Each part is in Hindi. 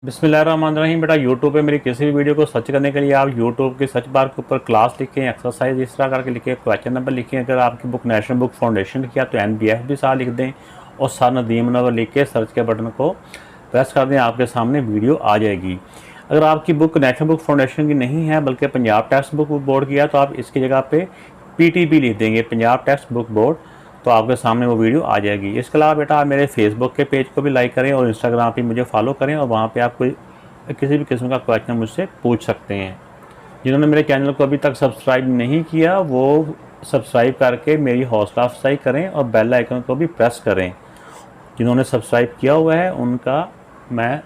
बिस्मिल्लाहिर्रहमानिर्रहीम। बेटा यूट्यूब पे मेरी किसी भी वीडियो को सर्च करने के लिए आप यूट्यूब के सर्च बार के ऊपर क्लास लिखें, एक्सरसाइज इस तरह करके लिखें, क्वेश्चन नंबर लिखें। अगर आपकी बुक नेशनल बुक फाउंडेशन की है तो NBF भी साथ लिख दें और साथ नदीम मुनव्वर लिख के सर्च के बटन को प्रेस कर दें, आपके सामने वीडियो आ जाएगी। अगर आपकी बुक नेशनल बुक फाउंडेशन की नहीं है बल्कि पंजाब टेक्स्ट बुक बोर्ड की है तो आप इसकी जगह पे PTB लिख देंगे, पंजाब टेक्स्ट बुक बोर्ड, तो आपके सामने वो वीडियो आ जाएगी। इसके अलावा बेटा आप मेरे फेसबुक के पेज को भी लाइक करें और इंस्टाग्राम पे मुझे फॉलो करें और वहाँ पे आप कोई किसी भी किस्म का क्वेश्चन मुझसे पूछ सकते हैं। जिन्होंने मेरे चैनल को अभी तक सब्सक्राइब नहीं किया वो सब्सक्राइब करके मेरी हौसला अफजाई करें और बेल आइकन को भी प्रेस करें। जिन्होंने सब्सक्राइब किया हुआ है उनका मैं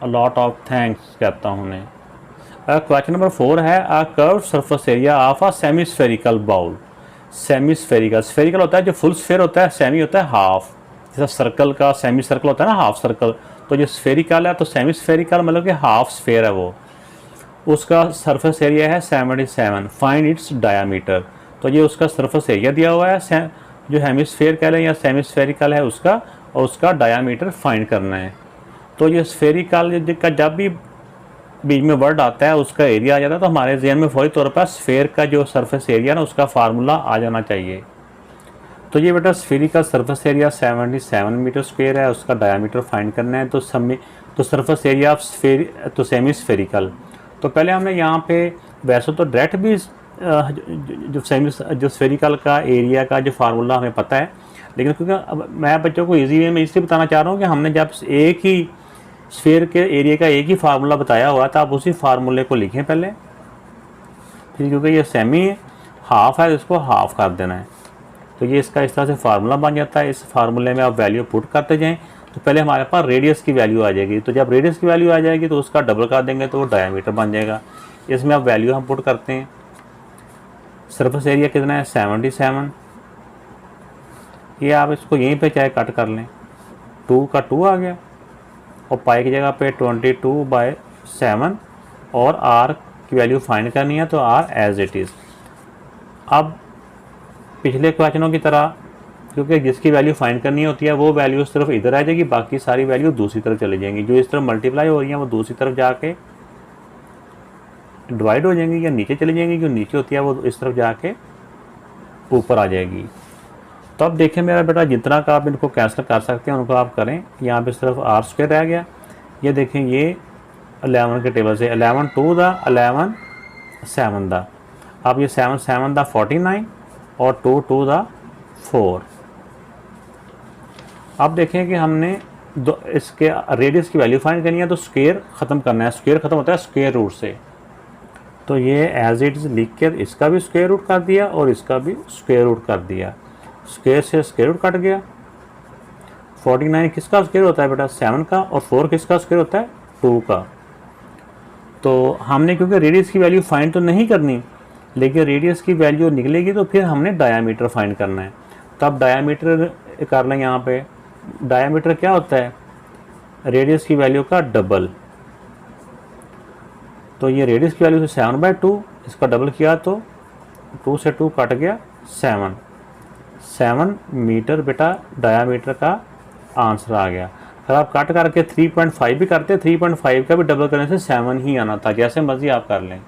लॉट ऑफ थैंक्स कहता हूँ उन्हें। क्वेश्चन नंबर 4 है a curve surface area of a semi spherical bowl. Semi spherical, spherical होता है जो फुल स्फेयर होता है, सेमी होता है हाफ। जैसा सर्कल का सेमी सर्कल होता है ना, हाफ सर्कल, तो जो स्फेरिकल है तो सेमी स्फेरिकल मतलब कि हाफ स्फेयर है वो। उसका सरफेस एरिया है 77, फाइंड इट्स डायामीटर। तो ये उसका सरफेस एरिया दिया हुआ है जो हेमिस्फेयर कह लें या सेमी स्फेरिकल है उसका, और उसका डायामीटर फाइंड करना है। तो ये स्फेरिकल का जब भी बीच में वर्ड आता है उसका एरिया आ जाता है तो हमारे जहन में फौरी तौर पर स्फेयर का जो सरफेस एरिया ना उसका फार्मूला आ जाना चाहिए। तो ये बेटा spherical surface area 77 metre square है, उसका डायामीटर फाइंड करना है। तो सरफेस एरिया ऑफ तो सेमी स्फेरिकल। तो पहले हमने यहाँ पे वैसे तो डायरेक्ट भी जो स्फेरिकल का एरिया का जो फार्मूला हमें पता है, लेकिन क्योंकि अब मैं बच्चों को ईजी वे में इसलिए बताना चाह रहा हूँ कि हमने जब एक ही स्फेयर के एरिया का एक ही फार्मूला बताया हुआ था, आप उसी फार्मूले को लिखें पहले। फिर क्योंकि ये सेमी है, हाफ है, इसको हाफ कर देना है। तो ये इसका इस तरह से फार्मूला बन जाता है। इस फार्मूले में आप वैल्यू पुट करते जाएं तो पहले हमारे पास रेडियस की वैल्यू आ जाएगी। तो जब रेडियस की वैल्यू आ जाएगी तो उसका डबल कर देंगे तो वो डायामीटर बन जाएगा। इसमें आप वैल्यू हम पुट करते हैं। सरफेस एरिया कितना है 77। ये आप इसको यहीं पे चाहे कट कर लें, 2 का 2 आ गया और पाई की जगह पे 22/7 और R की वैल्यू फाइंड करनी है तो R एज इट इज़। अब पिछले क्वेश्चनों की तरह क्योंकि जिसकी वैल्यू फाइंड करनी होती है वो वैल्यू सिर्फ इधर आ जाएगी, बाकी सारी वैल्यू दूसरी तरफ चली जाएंगी। जो इस तरफ मल्टीप्लाई हो रही हैं वो दूसरी तरफ जाके डिवाइड हो जाएंगी या नीचे चली जाएंगी, जो नीचे होती है वो इस तरफ जाके ऊपर आ जाएगी। तो अब देखें मेरा बेटा जितना का आप इनको कैंसिल कर सकते हैं उनको आप करें। यहाँ पे सिर्फ R² रह गया। ये देखें ये 11 के टेबल से 11 2 दा 11 7 दा, अब ये 7 7 दा 49 और 2 2 दा 4। अब देखें कि हमने इसके रेडियस की वैल्यू फाइंड करनी है तो स्क्वायर ख़त्म करना है। स्क्वायर ख़त्म होता है स्क्वायर रूट से। तो ये एज इट इज़ लिख के इसका भी स्क्वायर रूट कर दिया और इसका भी स्क्वायर रूट कर दिया। स्क्वायर से स्क्वायर रूट कट गया। 49 किसका स्क्वायर होता है बेटा 7 का, और 4 किसका स्क्वायर होता है 2 का। तो हमने क्योंकि रेडियस की वैल्यू फाइंड तो नहीं करनी, लेकिन रेडियस की वैल्यू निकलेगी तो फिर हमने डायामीटर फाइंड करना है। तब डायामीटर कर लें। यहाँ पे डायामीटर क्या होता है रेडियस की वैल्यू का डबल। तो ये रेडियस की वैल्यू से 7/2, इसका डबल किया तो 2 से 2 कट गया 7 मीटर बेटा डायामीटर का आंसर आ गया। अगर आप कट करके 3.5 भी करते, 3.5 का भी डबल करने से 7 ही आना था। जैसे मर्जी आप कर लें।